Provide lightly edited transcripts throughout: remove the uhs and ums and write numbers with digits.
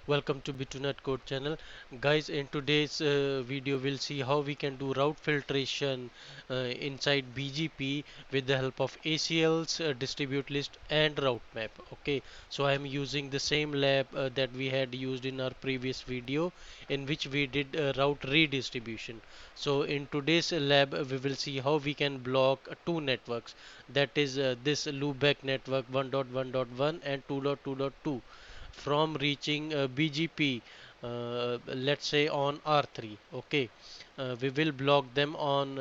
Welcome to Bitunet Code channel. Guys, in today's video we'll see how we can do route filtration inside BGP with the help of ACLs, distribute list and route map. Okay, so I am using the same lab that we had used in our previous video in which we did route redistribution. So in today's lab we will see how we can block two networks, that is this loopback network 1.1.1 and 2.2.2 from reaching BGP, let's say on R3. Okay, we will block them on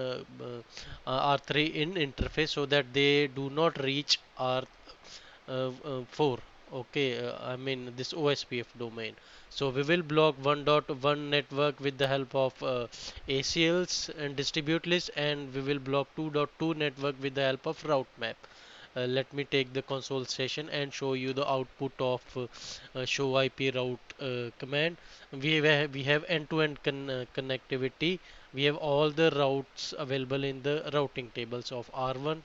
R3 in interface so that they do not reach R4. Okay, I mean this OSPF domain. So we will block 1.1 network with the help of ACLs and distribute list, and we will block 2.2 network with the help of route map. Let me take the console session and show you the output of show IP route command. We have end-to-end connectivity. We have all the routes available in the routing tables of R1.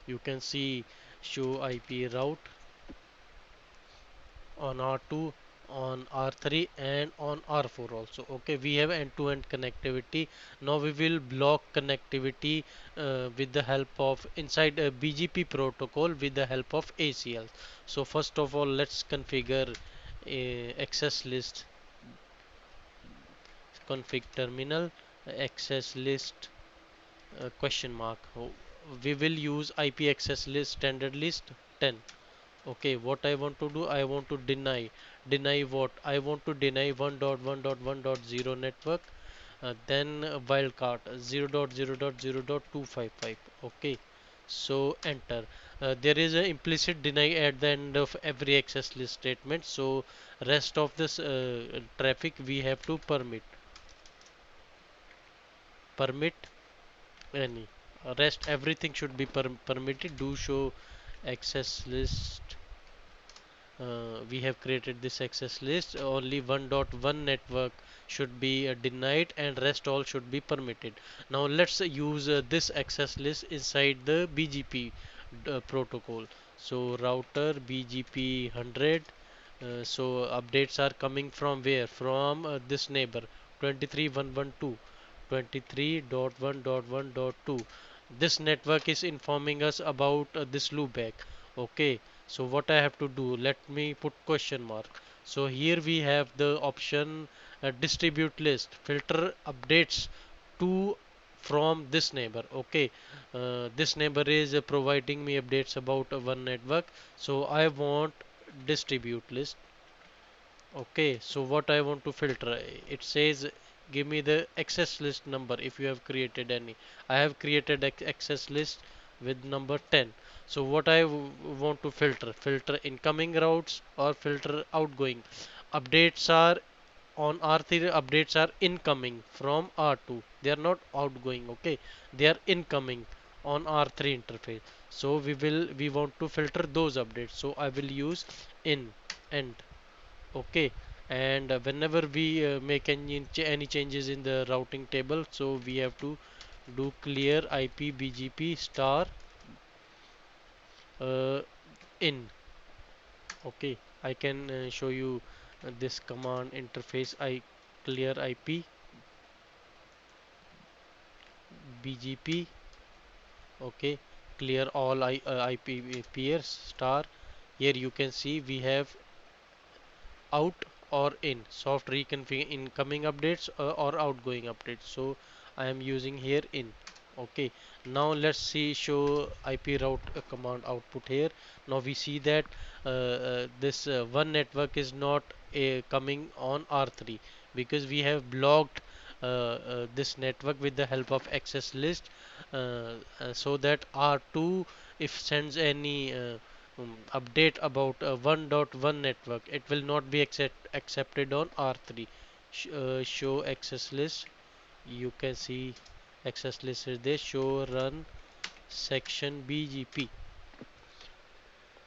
You can see show IP route on R2, on R3 and on R4 also. Okay, we have end-to-end connectivity. Now we will block connectivity with the help of inside a BGP protocol with the help of ACL. So first of all, let's configure a access list, config terminal, access list question mark. We will use IP access list standard list 10. Okay, what I want to do, I want to deny what? I want to deny 1.1.1.0 network, then wildcard 0.0.0.255. Okay, so enter. There is an implicit deny at the end of every access list statement, so rest of this traffic we have to permit any. Rest everything should be permitted. Do show access list. We have created this access list. Only 1.1 network should be denied and rest all should be permitted. Now let's use this access list inside the BGP protocol. So router BGP 100. So updates are coming from where? From this neighbor 23112. 23.1.1.2. This network is informing us about this loopback. Okay, so what I have to do, let me put question mark. So here we have the option distribute list, filter updates to from this neighbor. Okay, this neighbor is providing me updates about one network, so I want distribute list. Okay, so what I want to filter, it says give me the access list number if you have created any. I have created access list with number 10. So what I want to filter incoming routes or filter outgoing. Updates are on R3, updates are incoming from R2. They are not outgoing, okay? They are incoming on R3 interface. So we want to filter those updates. So I will use in end. Okay, and whenever we make any changes in the routing table, so we have to do clear IP BGP star uh, in. Okay, I can show you this command interface. I clear IP BGP. Okay, clear all IP peers star. Here you can see we have out or in soft reconfig incoming updates or outgoing updates. So I am using here in. Okay, now let's see show IP route command output here. Now we see that this one network is not coming on R3 because we have blocked this network with the help of access list, so that R2 if sends any update about 1.1 network, it will not be accepted on R3. Show access list. You can see access list is there. Show run section BGP.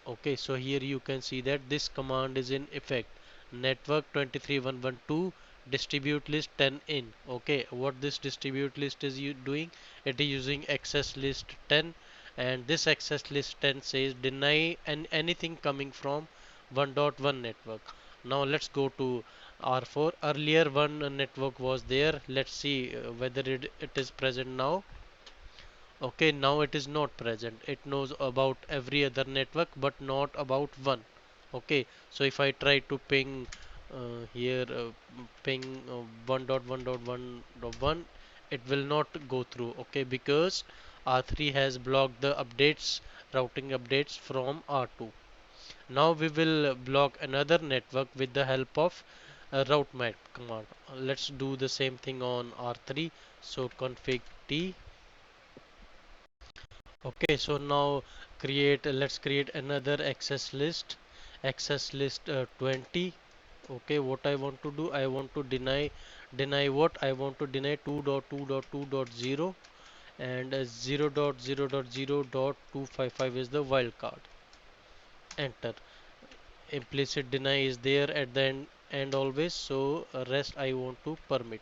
Okay, so here you can see that this command is in effect. Network 23112 distribute list 10 in. Okay, what this distribute list is you doing? It is using access list 10, and this access list 10 says deny anything coming from 1.1 network. Now let's go to R4. Earlier one network was there. Let's see whether it is present now. Okay, now it is not present. It knows about every other network but not about one. Okay, so if I try to ping here, ping 1.1.1.1, it will not go through. Okay, because R3 has blocked the updates, routing updates from R2. Now we will block another network with the help of route map command. Let's do the same thing on R3. So config T. Okay, so now let's create another access list 20. Okay, what I want to do, I want to deny what? I want to deny 2.2.2.0 and 0.0.0.255 is the wildcard. Enter. Implicit deny is there at the end always, so rest I want to permit.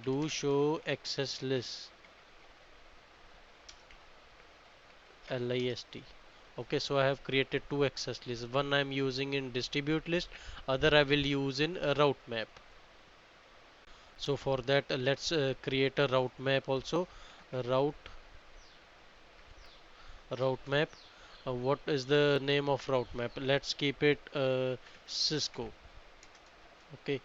Do show access list list. Okay, so I have created two access lists. One I am using in distribute list, other I will use in a route map. So for that, let's create a route map also. A route map. What is the name of route map? Let's keep it Cisco. Okay,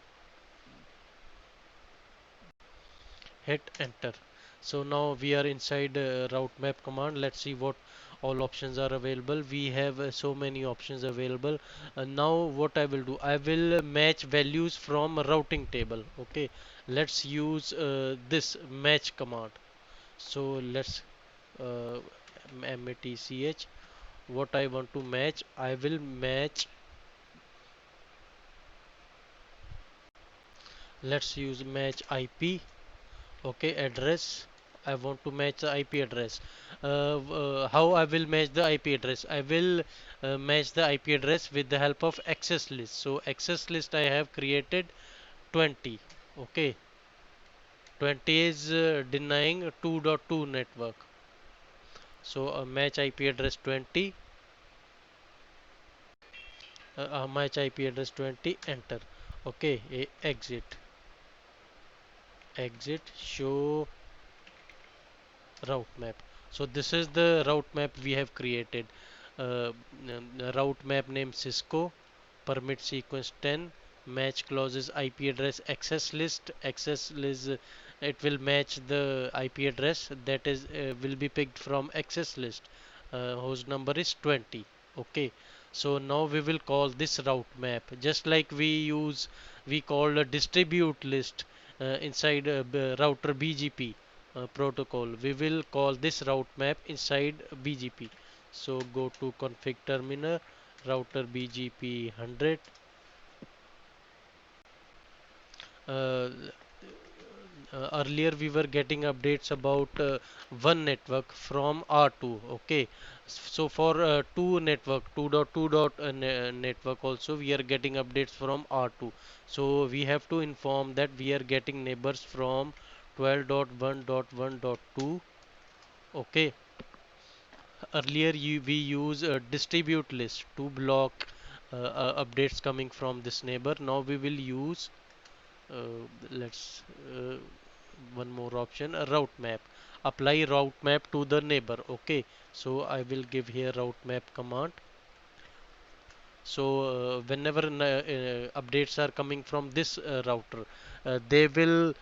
hit enter. So now we are inside route map command. Let's see what all options are available. We have so many options available. Now what I will do, I will match values from a routing table. Okay, let's use this match command. So let's uh, match what I want to match. I will match. Let's use match IP. Okay, address. I want to match the IP address. How I will match the IP address? I will match the IP address with the help of access list. So access list I have created 20. Okay, 20 is denying 2.2 network. So match IP address 20. Match IP address 20. Enter. Okay, exit. Exit. Show route map. So this is the route map we have created. Route map name Cisco, permit sequence 10, match clauses IP address access list it will match the IP address that is will be picked from access list whose number is 20. Okay, so now we will call this route map just like we call a distribute list inside router BGP protocol. We will call this route map inside BGP. So go to config terminal, router BGP 100. Uh, Earlier we were getting updates about one network from R2. Okay, so for two network 2.2 network also we are getting updates from R2. So we have to inform that we are getting neighbors from 12.1.1.2. Okay, earlier we use a distribute list to block updates coming from this neighbor. Now we will use let's one more option, a route map. Apply route map to the neighbor. Okay, so I will give here route map command. So whenever updates are coming from this router, they will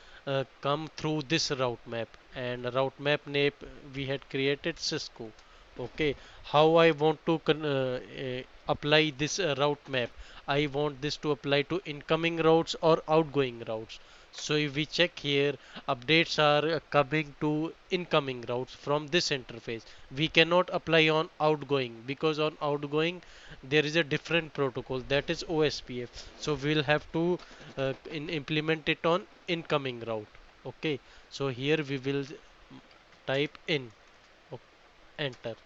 come through this route map, and route map name we had created Cisco. Okay, how I want to apply this route map? I want this to apply to incoming routes or outgoing routes. So if we check here, updates are coming to incoming routes from this interface. We cannot apply on outgoing because on outgoing there is a different protocol that is OSPF. So we'll have to implement it on incoming route. Okay, so here we will type in, enter.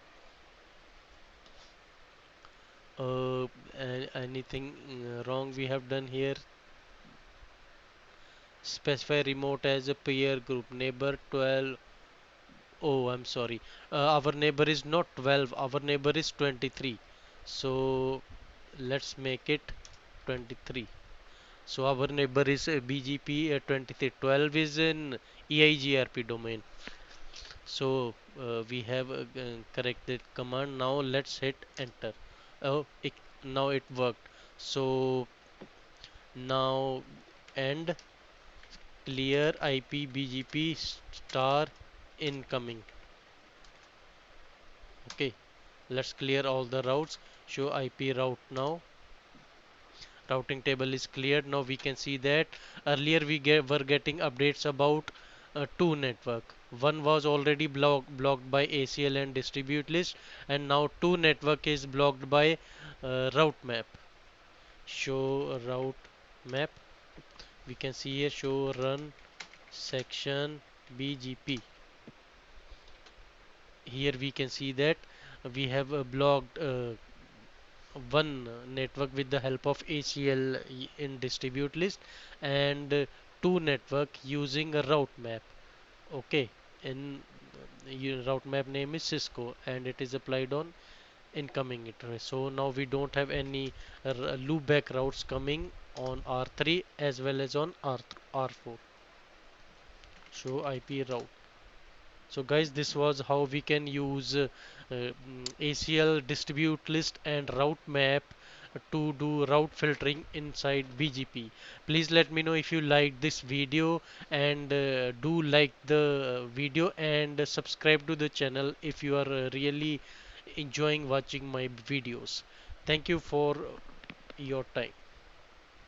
Anything wrong we have done here? Specify remote as a peer group neighbor 12. Oh, I'm sorry. Our neighbor is not 12, our neighbor is 23. So let's make it 23. So our neighbor is BGP 2312 is in EIGRP domain. So we have corrected command. Now let's hit enter. Oh, now it worked. So now end clear IP BGP star incoming. Okay, let's clear all the routes. Show IP route now. Routing table is cleared. Now we can see that earlier were getting updates about two network. One was already blocked by ACL and distribute list, and now two network is blocked by route map. Show route map. We can see here show run section BGP. Here we can see that we have blocked one network with the help of ACL in distribute list, and two network using a route map. Okay, in route map name is Cisco, and it is applied on incoming interface. So now we don't have any loopback routes coming on R3 as well as on R4. Show IP route. So guys, this was how we can use ACL distribute list and route map to do route filtering inside BGP. Please let me know if you like this video, and do like the video and subscribe to the channel if you are really enjoying watching my videos. Thank you for your time.